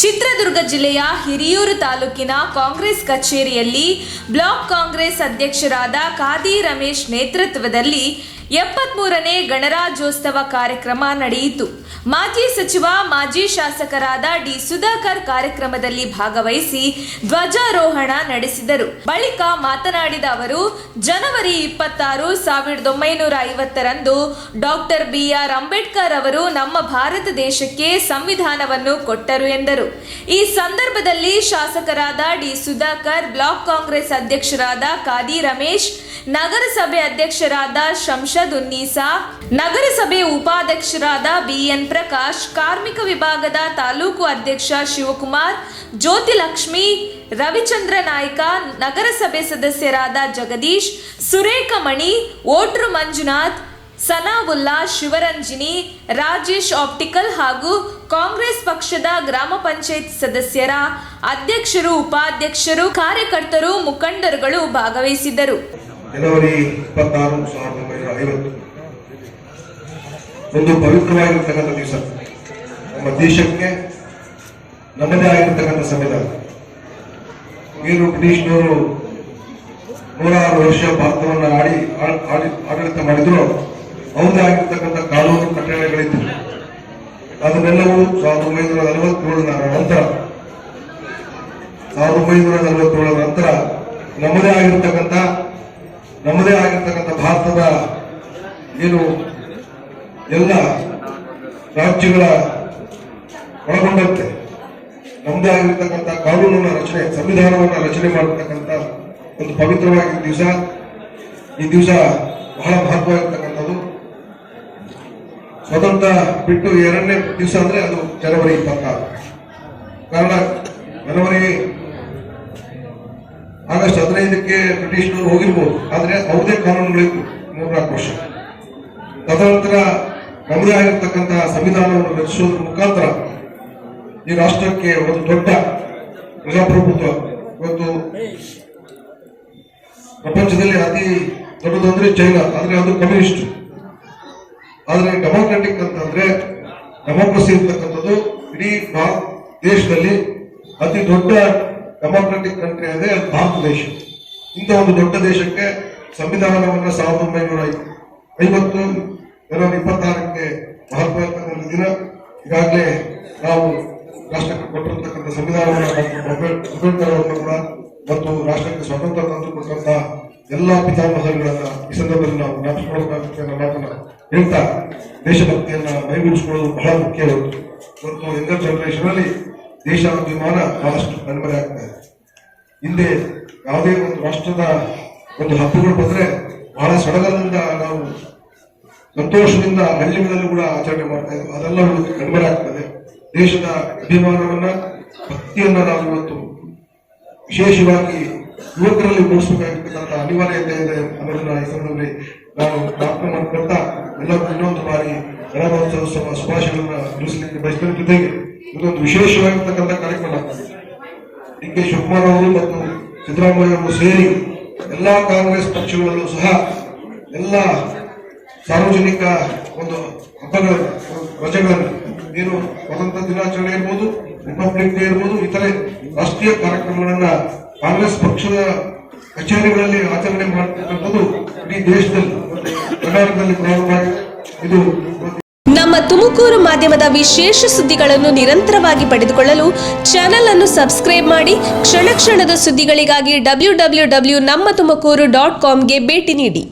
ಚಿತ್ರದುರ್ಗ ಜಿಲ್ಲೆಯ ಹಿರಿಯೂರು ತಾಲೂಕಿನ ಕಾಂಗ್ರೆಸ್ ಕಚೇರಿಯಲ್ಲಿ ಬ್ಲಾಕ್ ಕಾಂಗ್ರೆಸ್ ಅಧ್ಯಕ್ಷರಾದ ಖಾದಿ ರಮೇಶ್ ನೇತೃತ್ವದಲ್ಲಿ 73ನೇ ಗಣರಾಜ್ಯೋತ್ಸವ ಕಾರ್ಯಕ್ರಮ ನಡೆಯಿತು. ಮಾಜಿ ಸಚಿವ, ಮಾಜಿ ಶಾಸಕರಾದ ಡಿ ಸುಧಾಕರ್ ಕಾರ್ಯಕ್ರಮದಲ್ಲಿ ಭಾಗವಹಿಸಿ ಧ್ವಜಾರೋಹಣ ನಡೆಸಿದರು. ಬಳಿಕ ಮಾತನಾಡಿದ ಅವರು, ಜನವರಿ 26, 1950ರಂದು ಡಾಕ್ಟರ್ BR ಅಂಬೇಡ್ಕರ್ ಅವರು ನಮ್ಮ ಭಾರತ ದೇಶಕ್ಕೆ ಸಂವಿಧಾನವನ್ನು ಕೊಟ್ಟರು ಎಂದರು. ಈ ಸಂದರ್ಭದಲ್ಲಿ ಶಾಸಕರಾದ ಡಿ ಸುಧಾಕರ್, ಬ್ಲಾಕ್ ಕಾಂಗ್ರೆಸ್ ಅಧ್ಯಕ್ಷರಾದ ಖಾದಿ ರಮೇಶ್, ನಗರಸಭೆ ಅಧ್ಯಕ್ಷರಾದ ಶಂಷದ್ ಉನ್ನೀಸಾ, ನಗರಸಭೆ ಉಪಾಧ್ಯಕ್ಷರಾದ BN ಪ್ರಕಾಶ್, ಕಾರ್ಮಿಕ ವಿಭಾಗದ ತಾಲೂಕು ಅಧ್ಯಕ್ಷ ಶಿವಕುಮಾರ್, ಜ್ಯೋತಿಲಕ್ಷ್ಮಿ, ರವಿಚಂದ್ರ ನಾಯ್ಕ, ನಗರಸಭೆ ಸದಸ್ಯರಾದ ಜಗದೀಶ್, ಸುರೇಖಮಣಿ, ಓಟ್ರು ಮಂಜುನಾಥ್, ಸನಾವುಲ್ಲಾ, ಶಿವರಂಜಿನಿ, ರಾಜೇಶ್ ಆಪ್ಟಿಕಲ್ ಹಾಗೂ ಕಾಂಗ್ರೆಸ್ ಪಕ್ಷದ ಗ್ರಾಮ ಪಂಚಾಯತ್ ಸದಸ್ಯರ ಅಧ್ಯಕ್ಷರು, ಉಪಾಧ್ಯಕ್ಷರು, ಕಾರ್ಯಕರ್ತರು, ಮುಖಂಡರುಗಳು ಭಾಗವಹಿಸಿದ್ದರು. ಜನವರಿ 26, 1950 ಒಂದು ಪವಿತ್ರವಾಗಿರ್ತಕ್ಕಂಥ ದಿವಸ. ನಮ್ಮ ದೇಶಕ್ಕೆ ನಮ್ಮದೇ ಆಗಿರ್ತಕ್ಕಂಥ ಸಂವಿಧಾನ. ಏನು ಬ್ರಿಟಿಷ್ನವರು 106 ವರ್ಷ ಭಾರತವನ್ನು ಆಡಳಿತ ಮಾಡಿದ್ರು, ಅವರದೇ ಆಗಿರ್ತಕ್ಕಂಥ ಕಾನೂನು ಕಟ್ಟಳೆಗಳಿತ್ತು. ಅದನ್ನೆಲ್ಲವೂ 1947 ನಂತರ ನಮ್ಮದೇ ಆಗಿರ್ತಕ್ಕಂಥ ಭಾರತದ ಏನು ಎಲ್ಲ ರಾಜ್ಯಗಳ ಒಳಗೊಂಡಂತೆ ನಮ್ಮದೇ ಆಗಿರ್ತಕ್ಕಂಥ ಕಾನೂನನ್ನ ರಚನೆ, ಸಂವಿಧಾನವನ್ನ ರಚನೆ ಮಾಡತಕ್ಕಂಥ ಒಂದು ಪವಿತ್ರವಾಗಿದ್ದ ದಿವಸ. ಈ ದಿವಸ ಬಹಳ ಮಹತ್ವವಾಗಿರ್ತಕ್ಕಂಥದ್ದು. ಸ್ವತಂತ್ರ ಬಿಟ್ಟು 2ನೇ ದಿವಸ ಅಂದ್ರೆ ಅದು ಜನವರಿ 26. ಕಾರಣ ಆಗಸ್ಟ್ 15ಕ್ಕೆ ಬ್ರಿಟಿಷ್ನವರು ಹೋಗಿರ್ಬೋದು, ಆದ್ರೆ ಅವ್ರದೇ ಕಾನೂನುಗಳಿತ್ತು 3-4 ವರ್ಷ. ತದನಂತರ ನಮ್ಮದೇ ಆಗಿರ್ತಕ್ಕಂತಹ ಸಂವಿಧಾನವನ್ನು ರಚಿಸೋದ್ರ ಮುಖಾಂತರ ಈ ರಾಷ್ಟ್ರಕ್ಕೆ ಒಂದು ದೊಡ್ಡ ಪ್ರಜಾಪ್ರಭುತ್ವ. ಇವತ್ತು ಪ್ರಪಂಚದಲ್ಲಿ ಅತಿ ದೊಡ್ಡದಂದ್ರೆ ಚೈನಾ, ಆದ್ರೆ ಅದು ಕಮ್ಯುನಿಸ್ಟ್. ಆದ್ರೆ ಡೆಮೋಕ್ರೆಟಿಕ್ ಅಂತಂದ್ರೆ ಡೆಮೋಕ್ರಸಿ ಇರ್ತಕ್ಕಂಥದ್ದು ಇಡೀ ದೇಶದಲ್ಲಿ ಅತಿ ದೊಡ್ಡ ಡೆಮೋಕ್ರೆಟಿಕ್ ಕಂಟ್ರಿ ಅಂದ್ರೆ ಭಾರತ ದೇಶ. ಇಂಥ ಒಂದು ದೊಡ್ಡ ದೇಶಕ್ಕೆ ಸಂವಿಧಾನವನ್ನ 1950 ಜನವರಿ 26ಕ್ಕೆ ಮಹತ್ವ ಇರ್ತಕ್ಕಂಥ ದಿನ. ಈಗಾಗಲೇ ನಾವು ರಾಷ್ಟ್ರಕ್ಕೆ ಕೊಟ್ಟಿರ್ತಕ್ಕಂಥ ಸಂವಿಧಾನವನ್ನು ಅಂಬೇಡ್ಕರ್ ಅವರನ್ನು ಕೂಡ ಮತ್ತು ರಾಷ್ಟ್ರಕ್ಕೆ ಸ್ವಾತಂತ್ರ್ಯ ತಂದು ಕೊಟ್ಟಂತ ಎಲ್ಲಾ ಪಿತಾಮಹರುಗಳನ್ನ ಈ ಸಂದರ್ಭದಲ್ಲಿ ನಾವು ಜ್ಞಾಪಿಸಿಕೊಳ್ಳಬೇಕಾಗುತ್ತೆ ಅನ್ನೋ ಮಾತನ್ನ ಹೇಳ್ತಾ, ದೇಶಭಕ್ತಿಯನ್ನ ಮೈಗೂಡಿಸಿಕೊಳ್ಳೋದು ಬಹಳ ಮುಖ್ಯವಾಗುತ್ತೆ. ಇವತ್ತು ಯಂಗರ್ ಜನರೇಷನ್ ಅಲ್ಲಿ ದೇಶಾಭಿಮಾನ ಬಹಳಷ್ಟು ಕಣ್ಮರೆ ಆಗ್ತಾ ಇದೆ. ಹಿಂದೆ ಯಾವುದೇ ಒಂದು ರಾಷ್ಟ್ರದ ಒಂದು ಹಬ್ಬಗಳು ಬಂದ್ರೆ ಬಹಳ ಸಡಗರದಿಂದ ನಾವು ಸಂತೋಷದಿಂದ ಹಳ್ಳಿಗಳಲ್ಲೂ ಕೂಡ ಆಚರಣೆ ಮಾಡ್ತಾ ಇದ್ವಿ. ಅದೆಲ್ಲ ಕಣ್ಮರೆ ಆಗ್ತದೆ. ದೇಶದ ಅಭಿಮಾನವನ್ನ, ಭಕ್ತಿಯನ್ನ ನಾವು ಇವತ್ತು ವಿಶೇಷವಾಗಿ ಯುವಕರಲ್ಲಿ ಮೂಡಿಸಬೇಕಾಗಿರ್ತಕ್ಕಂಥ ಅನಿವಾರ್ಯತೆ ಇದೆ ಅನ್ನೋದನ್ನ ಈ ಸಂದರ್ಭದಲ್ಲಿ ನಾವು ಜ್ಞಾಪಕ ಮಾಡಿಕೊಳ್ತಾ, ಎಲ್ಲರೂ ಇನ್ನೊಂದು ಬಾರಿ ಗಣರಾಜ್ಯೋತ್ಸವ ಶುಭಾಶಯಗಳನ್ನ ತಿಳಿಸಲಿಕ್ಕೆ ಬಯಸಿದ ಜೊತೆಗೆ ಇದೊಂದು ವಿಶೇಷವಾಗಿರ್ತಕ್ಕಂಥ ಕಾರ್ಯಕ್ರಮ. DK ಶಿವಕುಮಾರ್ ಅವರು ಮತ್ತು ಸಿದ್ದರಾಮಯ್ಯ ಅವರು ಸೇರಿ ಎಲ್ಲಾ ಕಾಂಗ್ರೆಸ್ ಪಕ್ಷಗಳಲ್ಲೂ ಸಹ ಎಲ್ಲ ಸಾರ್ವಜನಿಕ ಒಂದು ಹಬ್ಬಗಳನ್ನು, ರಜೆಗಳನ್ನು, ಏನು ಸ್ವತಂತ್ರ ದಿನಾಚರಣೆ ಇರ್ಬೋದು, ರಿಪಬ್ಲಿಕ್ ಡೇ ಇರ್ಬೋದು, ಇತರೆ ರಾಷ್ಟ್ರೀಯ ಕಾರ್ಯಕ್ರಮಗಳನ್ನ ಕಾಂಗ್ರೆಸ್ ಪಕ್ಷದ ಕಚೇರಿಗಳಲ್ಲಿ ಆಚರಣೆ ಮಾಡತಕ್ಕಂಥದ್ದು ಇಡೀ ದೇಶದಲ್ಲಿ, ಕರ್ನಾಟಕದಲ್ಲಿ ಪ್ರಾರಂಭವಾಗಿದೆ. ಇದು ನಮ್ಮ ತುಮಕೂರು ಮಾಧ್ಯಮದ ವಿಶೇಷ ಸುದ್ದಿಗಳನ್ನು ನಿರಂತರವಾಗಿ ಪಡೆದುಕೊಳ್ಳಲು ಚಾನೆಲ್ ಅನ್ನು ಸಬ್ಸ್ಕ್ರೈಬ್ ಮಾಡಿ. ಕ್ಷಣ ಕ್ಷಣದ ಸುದ್ದಿಗಳಿಗಾಗಿ www.nammathumakuru.com ಗೆ ಭೇಟಿ ನೀಡಿ.